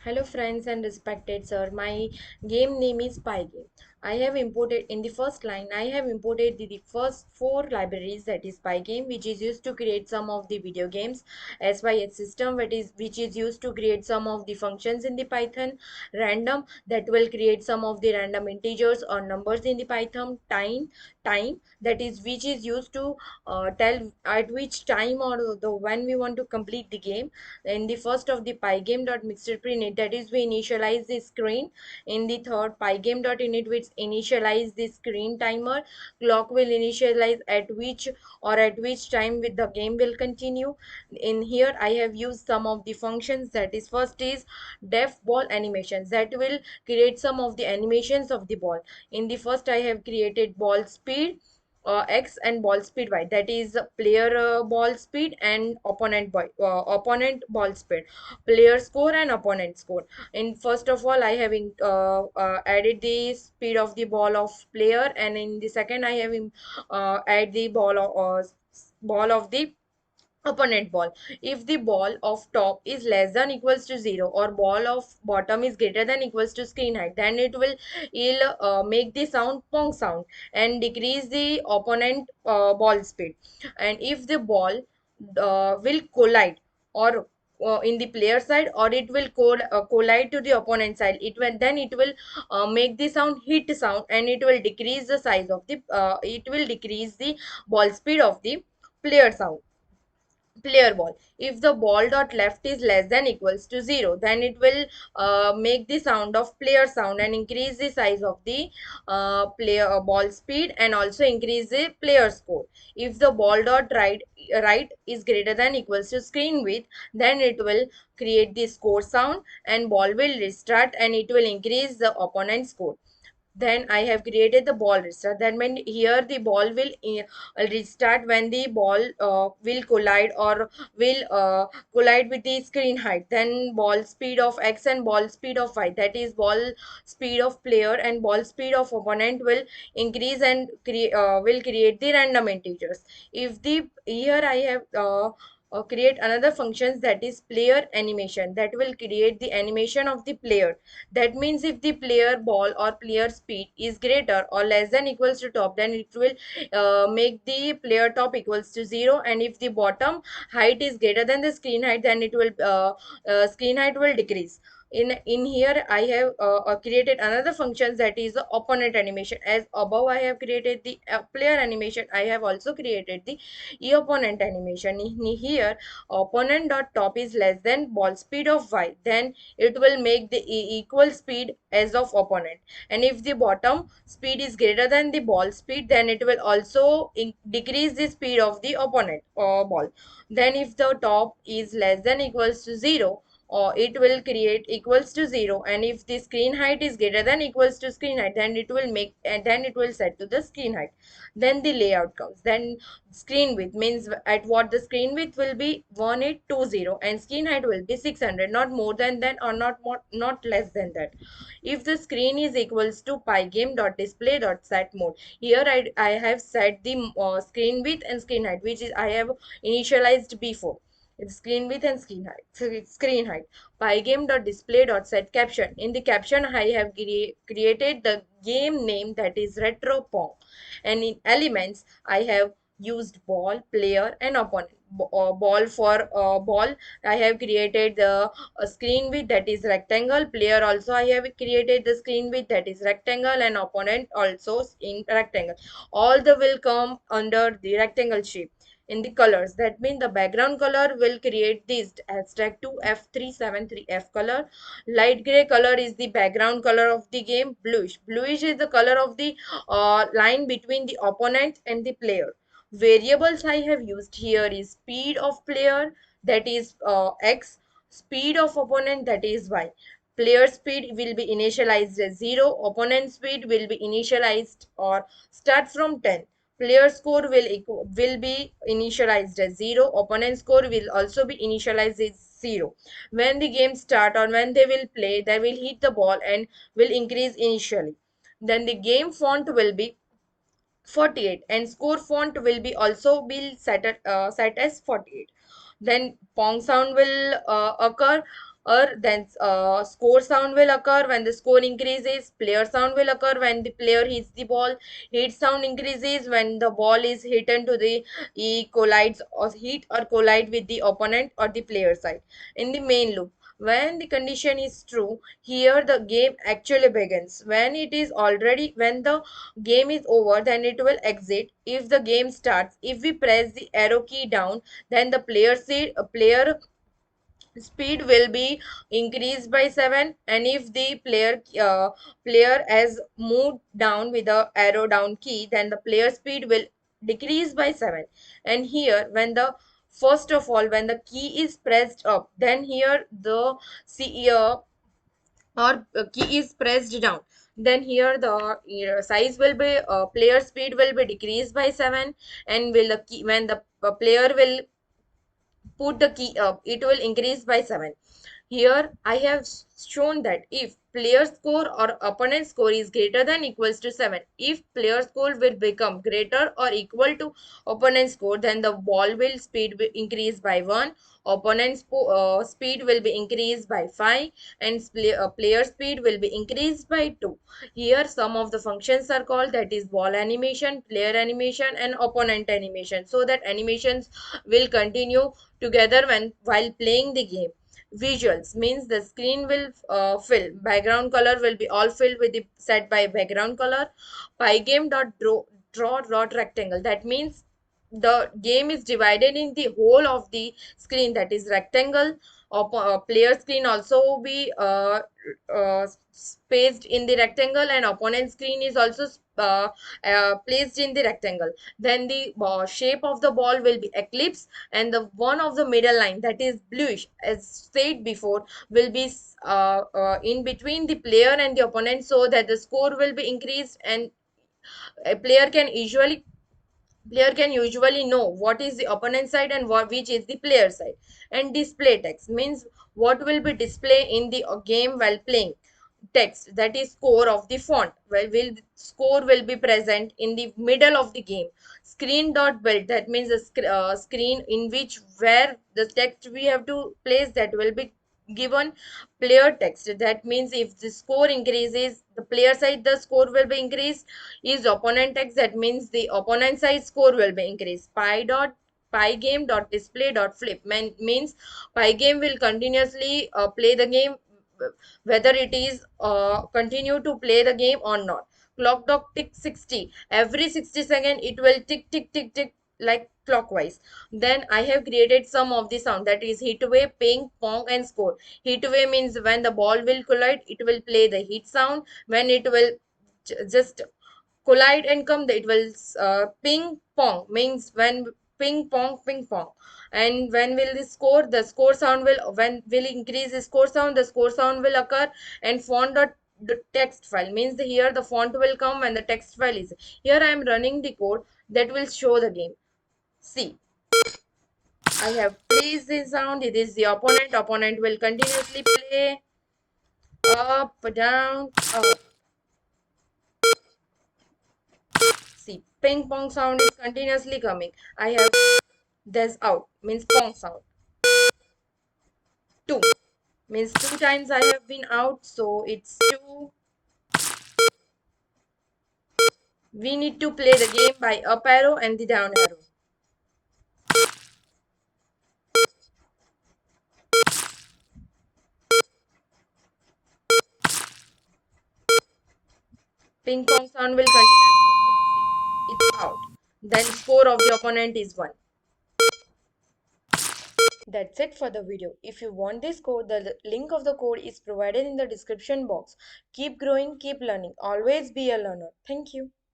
Hello friends and respected sir, my game name is pygame. I have imported in the first line, I have imported the first four libraries, that is pygame, which is used to create some of the video games, SYH system, which is used to create some of the functions in the Python, random, that will create some of the random integers or numbers in the Python, time, that is which is used to tell at which time or the when we want to complete the game. In the first of the pygame.mixed.init, that is we initialize the screen. In the third pygame.init, which initialize the screen timer. Clock will initialize at which time with the game will continue. In here I have used some of the functions, that is first is def ball animations, that will create some of the animations of the ball. In the first I have created ball speed x and ball speed y, that is player ball speed and opponent ball speed, player score and opponent score. In first of all I have added the speed of the ball of player, and in the second I have add the ball of the opponent ball. If the ball of top is less than equals to 0 or ball of bottom is greater than equals to screen height, then it'll make the sound pong sound and decrease the opponent ball speed. And if the ball will collide or in the player side, or it will collide to the opponent side, it will make the sound hit sound, and it will decrease the size of the it will decrease the ball speed of the player ball. If the ball dot left is less than equals to 0, then it will make the sound of player sound and increase the size of the player ball speed, and also increase the player score. If the ball dot right is greater than equals to screen width, then it will create the score sound and ball will restart, and it will increase the opponent score. Then I have created the ball restart. Then when here the ball will restart when the ball will collide or will collide with the screen height. Then ball speed of x and ball speed of y, that is ball speed of player and ball speed of opponent, will increase and will create the random integers. If the here I have create another functions, that is player animation, that will create the animation of the player. That means if the player ball or player speed is greater or less than equals to top, then it will make the player top equals to 0, and if the bottom height is greater than the screen height, then it will screen height will decrease. In here I have created another function, that is the opponent animation. As above I have created the player animation, I have also created the opponent animation. In here opponent dot top is less than ball speed of y, then it will make the equal speed as of opponent. And if the bottom speed is greater than the ball speed, then it will also decrease the speed of the opponent ball. Then if the top is less than equals to 0, or it will create equals to 0, and if the screen height is greater than equals to screen height, then it will make, and then it will set to the screen height. Then the layout comes. Then screen width means at what the screen width will be 1820, and screen height will be 600, not more than that or not less than that. If the screen is equals to pygame.display.set mode, here I have set the screen width and screen height, which is I have initialized before. It's screen width and screen height. So it's screen height. Pygame.display.set caption. In the caption, I have created the game name, that is retro pong, and in elements I have used ball, player and opponent. Ball for ball I have created the screen width, that is rectangle. Player also I have created the screen width, that is rectangle, and opponent also in rectangle. All the will come under the rectangle shape. In the colors, that means the background color will create this hashtag 2F373F color. Light gray color is the background color of the game. Bluish is the color of the line between the opponent and the player. Variables I have used here is speed of player, that is x, speed of opponent, that is y. Player speed will be initialized as 0, opponent speed will be initialized or start from 10. Player score will be initialized as 0, opponent score will also be initialized as 0. When the game start or when they will play, they will hit the ball and will increase initially. Then the game font will be 48, and score font will be also be set as 48. Then pong sound will occur or then score sound will occur when the score increases, player sound will occur when the player hits the ball, hit sound increases when the ball is hit into the collides or hit or collide with the opponent or the player side. In the main loop, when the condition is true, here the game actually begins. When it is already, when the game is over, then it will exit. If the game starts, if we press the arrow key down, then the player speed will be increased by 7, and if the player has moved down with the arrow down key, then the player speed will decrease by 7. And here, when the first of all, when the key is pressed up, then here the C, or key is pressed down, then here the size will be player speed will be decreased by 7, and will the key, when the player will put the key up, it will increase by 7. Here I have shown that if player score or opponent score is greater than equals to 7, if player score will become greater or equal to opponent score, then the ball will speed will increase by 1, opponent's speed will be increased by 5, and player speed will be increased by 2. Here some of the functions are called, that is ball animation, player animation, and opponent animation, so that animations will continue together when while playing the game. Visuals means the screen will fill, background color will be all filled with the set by background color. Pygame dot draw dot rectangle, that means the game is divided in the whole of the screen, that is rectangle. Player screen also be spaced in the rectangle, and opponent screen is also placed in the rectangle. Then the shape of the ball will be eclipse, and the one of the middle line, that is bluish as said before, will be in between the player and the opponent, so that the score will be increased, and a player can usually know what is the opponent side and which is the player side. And display text means what will be displayed in the game while playing. Text, that is score of the font, well will score will be present in the middle of the game. Screen dot build, that means the screen in which where the text we have to place, that will be given. Player text, that means if the score increases, the player side the score will be increased. Is opponent text, that means the opponent side score will be increased. Pygame dot display dot flip means pygame will continuously play the game, whether it is continue to play the game or not. Clock dot tick 60, every 60 second it will tick tick tick tick like clockwise. Then I have created some of the sound, that is hit away, ping pong, and score. Hit away means when the ball will collide, it will play the hit sound. When it will just collide and come, it will ping pong means when ping pong. And when will the score sound will, when will increase the score sound will occur. And font dot the text file means here the font will come when the text file is here. I am running the code that will show the game. See, I have placed the sound, it is the opponent will continuously play up down up. See, ping pong sound is continuously coming. I have this out means pong sound. 2 means 2 times I have been out, so it's 2. We need to play the game by up arrow and the down arrow. Ping pong sound will continuously, it's out. Then score of the opponent is 1. That's it for the video. If you want this code, the link of the code is provided in the description box. Keep growing, keep learning. Always be a learner. Thank you.